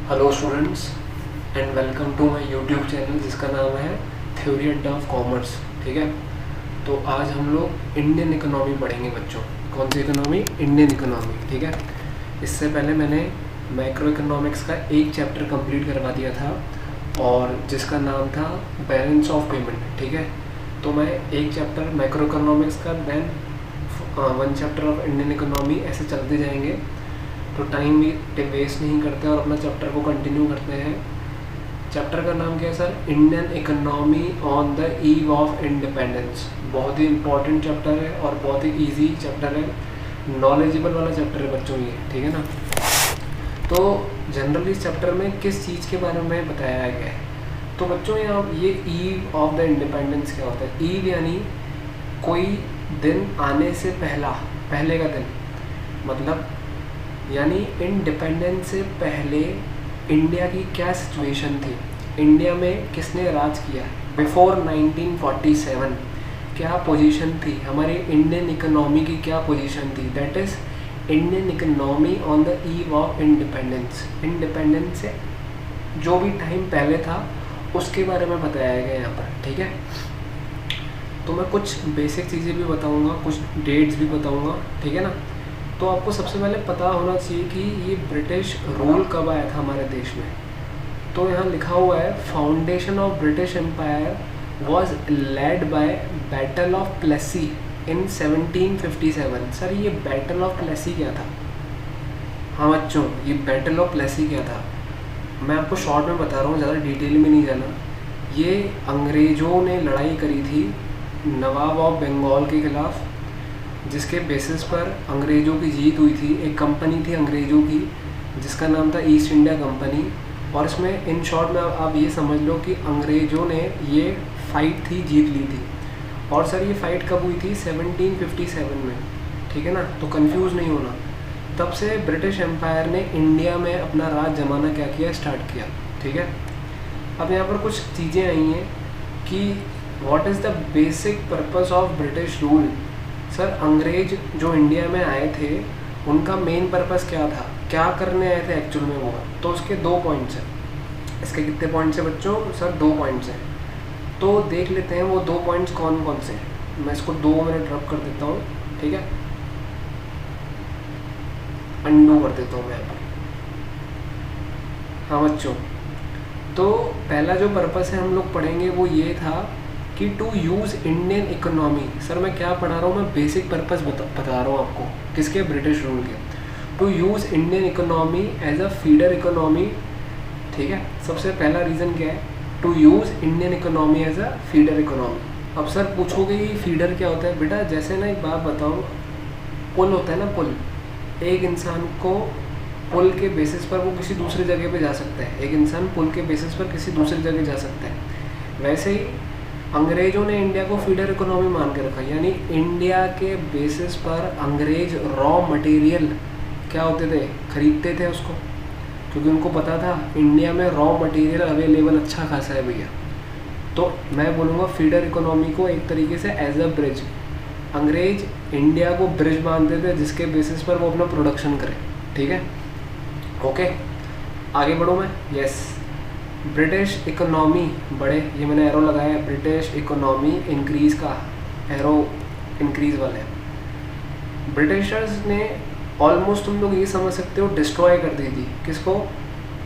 Hello students and welcome to my YouTube channel जिसका नाम है थ्योरी अड्डा ऑफ कॉमर्स। ठीक है, तो आज हम लोग इंडियन इकोनॉमी पढ़ेंगे बच्चों। कौन सी इकोनॉमी? Indian economy. ठीक है, इससे पहले मैंने मैक्रो इकोनॉमिक्स का एक चैप्टर कंप्लीट करवा दिया था और जिसका नाम था बैलेंस ऑफ पेमेंट। ठीक है, तो मैं एक चैप्टर मैक्रो इकोनॉमिक्स का then one chapter of Indian economy ऐसे चलते जाएंगे। तो टाइम भी वेस्ट नहीं करते और अपना चैप्टर को कंटिन्यू करते हैं। चैप्टर का नाम क्या है sir? Indian economy on the eve of independence. बहुत ही इंपॉर्टेंट चैप्टर है और बहुत ही इजी चैप्टर है, नॉलेजेबल वाला चैप्टर है बच्चों ये। ठीक है ना। तो जनरली इस चैप्टर में किस चीज़ के बारे में बताया गया है? तो बच्चों यहाँ ये ईव ऑफ द इंडिपेंडेंस क्या होता है? ईव यानी कोई दिन आने से पहले का दिन, मतलब यानी इंडिपेंडेंस से पहले इंडिया की क्या सिचुएशन थी, इंडिया में किसने राज किया बिफोर 1947, क्या पोजीशन थी हमारी इंडियन इकोनॉमी की, क्या पोजीशन थी। That is Indian economy on the eve of independence. Independence से जो भी टाइम पहले था उसके बारे में बताया गया यहाँ पर। ठीक है, तो मैं कुछ बेसिक चीज़ें भी बताऊँगा, कुछ डेट्स भी बताऊँगा। ठीक है ना। तो आपको सबसे पहले पता होना चाहिए कि ये ब्रिटिश रूल कब आया था हमारे देश में। तो यहाँ लिखा हुआ है foundation of British empire was laid by battle of Plassey in 1757। Sir ये बैटल ऑफ प्लेसी क्या था? हाँ बच्चों, ये बैटल ऑफ प्लेसी क्या था मैं आपको शॉर्ट में बता रहा हूँ, ज़्यादा डिटेल में नहीं जाना। ये अंग्रेज़ों ने लड़ाई करी थी नवाब ऑफ बंगाल के ख़िलाफ़, जिसके बेसिस पर अंग्रेज़ों की जीत हुई थी। एक कंपनी थी अंग्रेज़ों की जिसका नाम था ईस्ट इंडिया कंपनी। और इसमें इन शॉर्ट में आप ये समझ लो कि अंग्रेज़ों ने ये फ़ाइट थी जीत ली थी। और सर ये फ़ाइट कब हुई थी? 1757 में। ठीक है ना, तो कंफ्यूज नहीं होना। तब से ब्रिटिश एम्पायर ने इंडिया में अपना राज जमाना क्या किया, स्टार्ट किया। ठीक है, अब यहाँ पर कुछ चीज़ें आई हैं कि what is the basic purpose of British rule. Sir अंग्रेज जो इंडिया में आए थे उनका मेन पर्पस क्या था, क्या करने आए थे एक्चुअल में वो? तो उसके 2 पॉइंट्स हैं। इसके कितने पॉइंट्स हैं बच्चों? सर 2 पॉइंट्स हैं। तो देख लेते हैं वो 2 पॉइंट्स कौन कौन से हैं। मैं इसको 2 मिनट रब कर देता हूँ। ठीक है, अंडू कर देता हूँ मैं। हाँ बच्चों, तो पहला जो पर्पस है हम लोग पढ़ेंगे वो ये था कि to use Indian economy. Sir मैं क्या पढ़ा रहा हूँ? मैं बेसिक पर्पस बता रहा हूँ आपको। किसके? ब्रिटिश रूल के। To use Indian economy as a feeder economy. ठीक है, सबसे पहला रीज़न क्या है? To use Indian economy as a feeder economy. अब सर पूछोगे कि फीडर क्या होता है? बेटा जैसे ना एक बात बताऊँ, पुल होता है ना, पुल। एक इंसान को पुल के बेसिस पर वो किसी दूसरी जगह पे जा सकता है। एक इंसान पुल के बेसिस पर किसी दूसरी जगह जा सकता है। वैसे ही अंग्रेज़ों ने इंडिया को फीडर इकोनॉमी मान के रखा, यानी इंडिया के बेसिस पर अंग्रेज रॉ मटेरियल क्या होते थे, खरीदते थे उसको, क्योंकि उनको पता था इंडिया में रॉ मटेरियल अवेलेबल अच्छा खासा है भैया। तो मैं बोलूँगा फीडर इकोनॉमी को एक तरीके से एज अ ब्रिज। अंग्रेज इंडिया को ब्रिज मानते थे जिसके बेसिस पर वो अपना प्रोडक्शन करें। ठीक है, ओके, आगे बढ़ूँ मैं। यस, ब्रिटिश इकोनॉमी बढ़े, ये मैंने एरो लगाया है, ब्रिटिश इकोनॉमी इंक्रीज़ का एरो इंक्रीज़ वाला है। ब्रिटिशर्स ने ऑलमोस्ट तुम लोग ये समझ सकते हो डिस्ट्रॉय कर दी थी। किसको?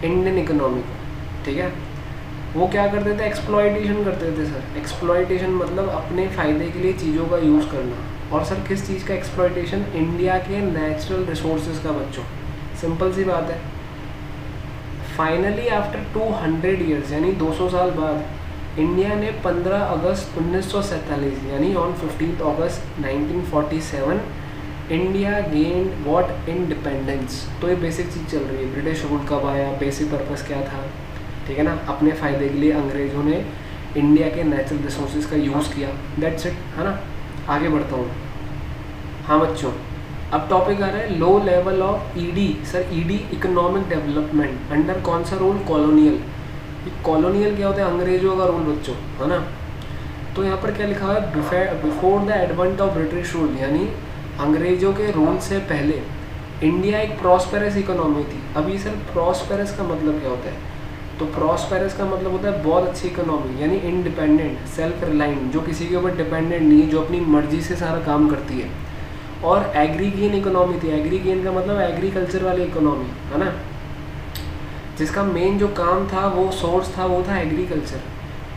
इंडियन इकोनॉमी को। ठीक है, वो क्या करते थे? एक्सप्लॉयटेशन करते थे सर। एक्सप्लॉयटेशन मतलब अपने फ़ायदे के लिए चीज़ों का यूज़ करना। और सर किस चीज़ का एक्सप्लॉयटेशन? इंडिया के नेचुरल रिसोर्सेज का बच्चों। सिंपल सी बात है। फाइनली आफ्टर 200 ईयर्स यानी 200 साल बाद इंडिया ने 15 अगस्त 1947 यानी on 15 August 1947 India gained what? Independence. तो ये बेसिक चीज़ चल रही है। ब्रिटिश रूल कब आया, बेसिक पर्पस क्या था? ठीक है ना, अपने फ़ायदे के लिए अंग्रेज़ों ने इंडिया के नेचुरल रिसोर्सेज का यूज़ किया। दैट्स इट, है ना। आगे बढ़ता हूँ। हाँ बच्चों, अब टॉपिक आ रहा है low level of ED. Sir ED economic development under कौन सा रूल? कॉलोनियल। कॉलोनियल क्या होता है? अंग्रेजों का रूल बच्चों, है ना। तो यहाँ पर क्या लिखा हुआ है? Before the advent of British rule, यानी अंग्रेजों के रूल से पहले इंडिया एक प्रॉस्पेरस इकोनॉमी थी। अभी सर प्रॉस्पेरस का मतलब क्या होता है? तो प्रॉस्पेरस का मतलब होता है बहुत अच्छी इकोनॉमी, यानी इंडिपेंडेंट, सेल्फ रिलाइंट, जो किसी के ऊपर डिपेंडेंट नहीं, जो अपनी मर्जी से सारा काम करती है। और एग्रीगेन इकोनॉमी थी। एग्रीगेन का मतलब एग्रीकल्चर वाली इकोनॉमी, है ना, जिसका मेन जो काम था, वो सोर्स था, वो था एग्रीकल्चर।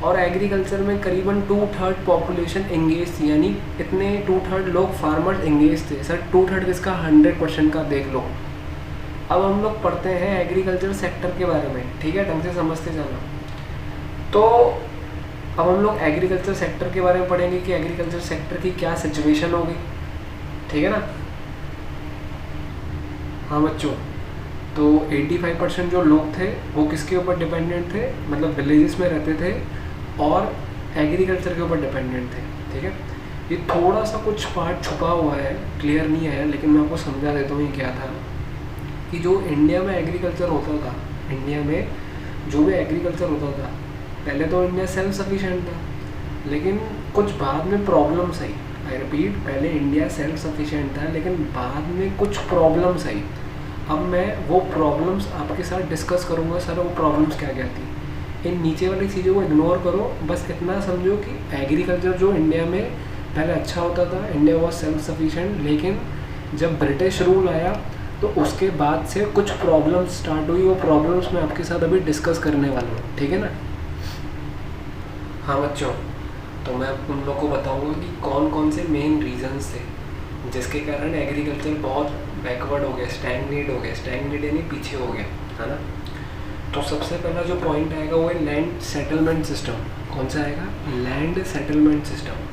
और एग्रीकल्चर में करीबन 2/3 पॉपुलेशन एंगेज थी, यानी इतने 2/3 लोग फार्मर्स एंगेज थे। सर 2/3 किसका? 100% का। देख लो, अब हम लोग पढ़ते हैं एग्रीकल्चर सेक्टर के बारे में, ठीक है, ढंग से समझते जाना। तो अब हम लोग एग्रीकल्चर सेक्टर के बारे में पढ़ेंगे कि एग्रीकल्चर सेक्टर की क्या सिचुएशन होगी, ठीक है ना। हाँ बच्चों, तो 85% जो लोग थे वो किसके ऊपर डिपेंडेंट थे? मतलब विलेजेस में रहते थे और एग्रीकल्चर के ऊपर डिपेंडेंट थे, ठीक है। ये थोड़ा सा कुछ पार्ट छुपा हुआ है, क्लियर नहीं है, लेकिन मैं आपको समझा देता हूँ ये क्या था। कि जो इंडिया में एग्रीकल्चर होता था, इंडिया में जो भी एग्रीकल्चर होता था, पहले तो इंडिया सेल्फ सफिशिएंट था, लेकिन कुछ बाद में प्रॉब्लम्स आई। आई रिपीट, पहले इंडिया सेल्फ सफिशिएंट था, लेकिन बाद में कुछ प्रॉब्लम्स आई। अब मैं वो प्रॉब्लम्स आपके साथ डिस्कस करूँगा। सर वो प्रॉब्लम्स क्या क्या थी, इन नीचे वाली चीज़ों को इग्नोर करो, बस इतना समझो कि एग्रीकल्चर जो इंडिया में पहले अच्छा होता था, इंडिया वॉज सेल्फ सफिशिएंट, लेकिन जब ब्रिटिश रूल आया तो उसके बाद से कुछ प्रॉब्लम्स स्टार्ट हुई। वो प्रॉब्लम्स मैं आपके साथ अभी डिस्कस करने वाला हूँ, ठीक है ना। हाँ बच्चों, तो मैं उन लोगों को बताऊँगा कि कौन कौन से मेन रीजंस थे जिसके कारण एग्रीकल्चर बहुत बैकवर्ड हो गया, स्टैग्नेट हो गया। स्टैग्नेट यानी पीछे हो गया, है ना। तो सबसे पहला जो पॉइंट आएगा वो है लैंड सेटलमेंट सिस्टम। कौन सा आएगा? Land settlement system.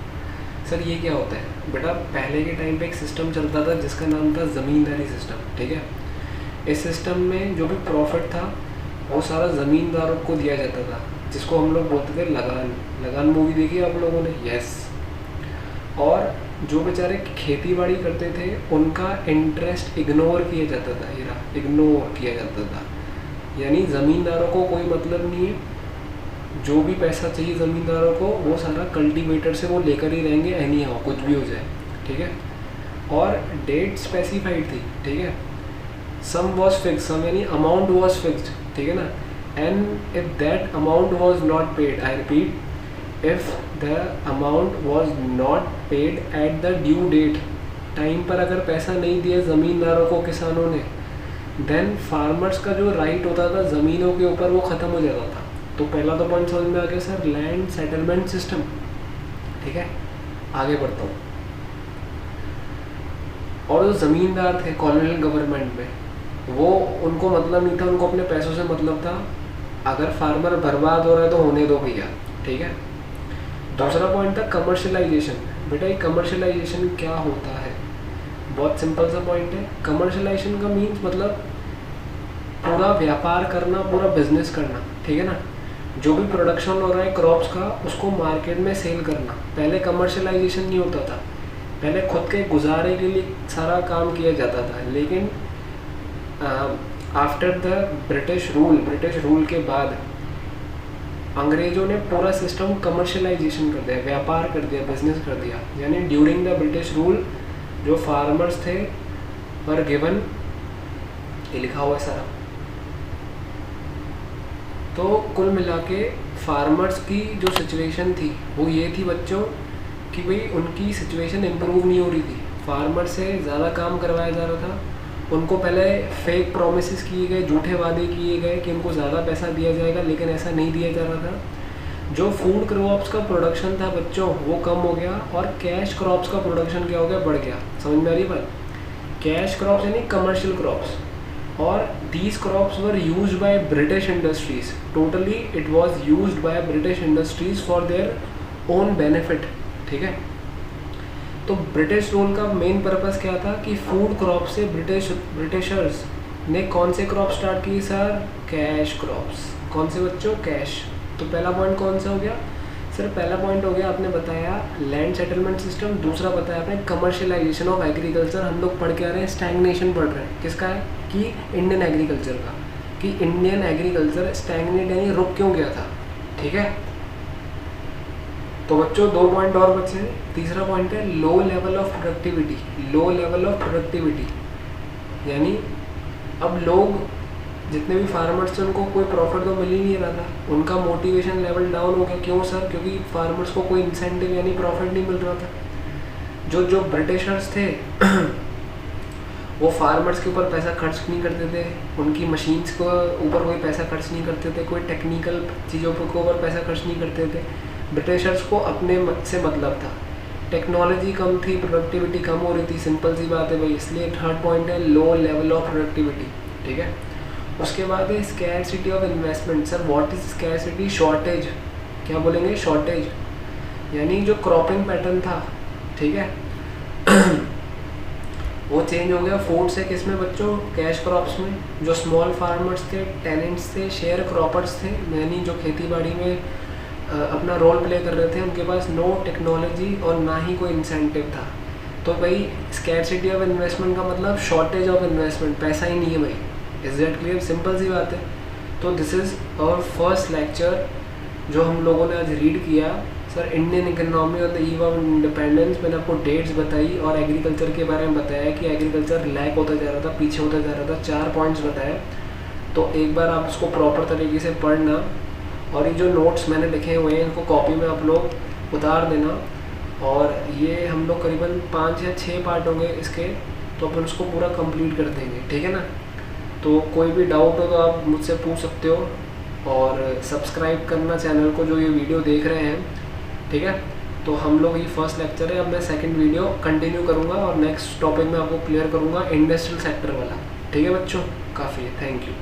सर ये क्या होता है बेटा? पहले के टाइम पे एक सिस्टम चलता था जिसका नाम था ज़मींदारी सिस्टम, ठीक है। इस सिस्टम में जो भी प्रॉफिट था वो सारा ज़मींदारों को दिया जाता था, जिसको हम लोग बोलते थे लगान। लगान मूवी देखी आप लोगों ने? यस। और जो बेचारे खेती बाड़ी करते थे उनका इंटरेस्ट इग्नोर किया जाता था, इग्नोर किया जाता था, यानी ज़मींदारों को कोई मतलब नहीं है। जो भी पैसा चाहिए ज़मींदारों को वो सारा कल्टीवेटर से वो लेकर ही रहेंगे, एनी हाउ कुछ भी हो जाए, ठीक है। और डेट स्पेसिफाइड थी, ठीक है। सम वॉज फिक्स, सम यानी अमाउंट वॉज फिक्स्ड, ठीक है ना। And if that amount was not paid, I repeat, if the amount was not paid at the due date, time पर अगर पैसा नहीं दिया ज़मींदारों को, किसानों ने, देन फार्मर्स का जो राइट होता था ज़मीनों के ऊपर वो ख़त्म हो जाता था। तो पहला तो पॉइंट समझ में आ गया सर, लैंड सेटलमेंट सिस्टम, ठीक है। आगे बढ़ता हूँ। और जो ज़मींदार थे कॉलोनियल गवर्नमेंट में, वो उनको मतलब नहीं था, उनको अपने पैसों से मतलब था। अगर फार्मर बर्बाद हो रहा है तो होने दो भैया, ठीक है। दूसरा पॉइंट था कमर्शलाइजेशन। बेटा ये कमर्शलाइजेशन क्या होता है? बहुत सिंपल सा पॉइंट है। कमर्शलाइजेशन का मीन्स मतलब पूरा व्यापार करना, पूरा बिजनेस करना, ठीक है ना। जो भी प्रोडक्शन हो रहा है क्रॉप्स का, उसको मार्केट में सेल करना। पहले कमर्शलाइजेशन नहीं होता था, पहले खुद के गुजारे के लिए सारा काम किया जाता था। लेकिन आफ्टर द ब्रिटिश रूल के बाद अंग्रेज़ों ने पूरा सिस्टम कमर्शलाइजेशन कर दिया, व्यापार कर दिया, बिजनेस कर दिया। यानी ड्यूरिंग द ब्रिटिश रूल जो फार्मर्स थे पर गिवन, ये लिखा हुआ है सारा। तो कुल मिला के फार्मर्स की जो सिचुएशन थी वो ये थी बच्चों कि भाई उनकी सिचुएशन इम्प्रूव नहीं हो रही थी। फार्मर से ज़्यादा काम करवाया जा रहा था, उनको पहले फेक प्रोमिसेस किए गए, झूठे वादे किए गए कि उनको ज़्यादा पैसा दिया जाएगा, लेकिन ऐसा नहीं दिया जा रहा था। जो फूड क्रॉप्स का प्रोडक्शन था बच्चों वो कम हो गया और कैश क्रॉप्स का प्रोडक्शन क्या हो गया? बढ़ गया। समझ में आ रही बात? कैश क्रॉप्स यानी कमर्शियल क्रॉप्स, और these crops were used by British industries. Totally it was used by British industries for their own benefit, ठीक है। तो ब्रिटिश रूल का मेन पर्पस क्या था कि फूड क्रॉप से ब्रिटिशर्स ने कौन से क्रॉप स्टार्ट किए सर? Cash crops. कौन से बच्चों? कैश। तो पहला पॉइंट कौन सा हो गया सर? पहला पॉइंट हो गया आपने बताया लैंड सेटलमेंट सिस्टम, दूसरा बताया आपने कमर्शियलाइजेशन ऑफ एग्रीकल्चर। हम लोग पढ़ के आ रहे हैं स्टैग्नेशन पढ़ रहे हैं, किसका है? कि इंडियन एग्रीकल्चर का, कि इंडियन एग्रीकल्चर स्टैग्नेट यानी रुक क्यों गया था, ठीक है। तो बच्चों 2 पॉइंट और बचे। तीसरा पॉइंट है low level of productivity. Low level of productivity यानी अब लोग जितने भी फार्मर्स थे उनको कोई प्रॉफिट तो मिल ही नहीं रहा था, उनका मोटिवेशन लेवल डाउन हो गया। क्यों सर? क्योंकि फार्मर्स को कोई इंसेंटिव यानी प्रॉफिट नहीं मिल रहा था। जो जो ब्रिटिशर्स थे वो फार्मर्स के ऊपर पैसा खर्च नहीं करते थे, उनकी मशीन्स को ऊपर कोई पैसा खर्च नहीं करते थे, कोई टेक्निकल चीज़ों के ऊपर पैसा खर्च नहीं करते थे। ब्रिटिशर्स को अपने से मतलब था। टेक्नोलॉजी कम थी, प्रोडक्टिविटी कम हो रही थी, सिंपल सी बात है भाई। इसलिए थर्ड पॉइंट है लो लेवल ऑफ प्रोडक्टिविटी, ठीक है। उसके बाद है scarcity of investment. Sir what is scarcity? Shortage. क्या बोलेंगे? शॉर्टेज, यानी जो क्रॉपिंग पैटर्न था, ठीक है वो चेंज हो गया फूड से किस में बच्चों? कैश क्रॉप्स में। जो स्मॉल फार्मर्स थे, टेनेंट्स थे, शेयर क्रॉपर्स थे, यानी जो खेती बाड़ी में अपना रोल प्ले कर रहे थे, उनके पास नो टेक्नोलॉजी और ना ही कोई इंसेंटिव था। तो भाई स्कैरसिटी ऑफ इन्वेस्टमेंट का मतलब शॉर्टेज ऑफ इन्वेस्टमेंट, पैसा ही नहीं है भाई। Is that clear? सिंपल सी बात है। तो this is our first lecture जो हम लोगों ने आज रीड किया। Sir Indian economy on the eve of independence, मैंने आपको डेट्स बताई और एग्रीकल्चर के बारे में बताया कि एग्रीकल्चर लैक होता जा रहा था, पीछे होता जा रहा था। 4 पॉइंट्स बताए, तो एक बार आप उसको प्रॉपर तरीके से पढ़ना। और ये जो नोट्स मैंने लिखे हुए हैं इनको कॉपी में आप लोग उतार देना। और ये हम लोग करीबन 5 या 6 पार्ट होंगे इसके, तो अपन उसको पूरा कंप्लीट कर देंगे, ठीक है ना। तो कोई भी डाउट हो तो आप मुझसे पूछ सकते हो, और सब्सक्राइब करना चैनल को जो ये वीडियो देख रहे हैं, ठीक है। तो हम लोग ये फर्स्ट लेक्चर है, अब मैं सेकंड वीडियो कंटिन्यू करूँगा और नेक्स्ट टॉपिक में आपको क्लियर करूँगा इंडस्ट्रियल सेक्टर वाला, ठीक है बच्चों। काफ़ी है, थैंक यू।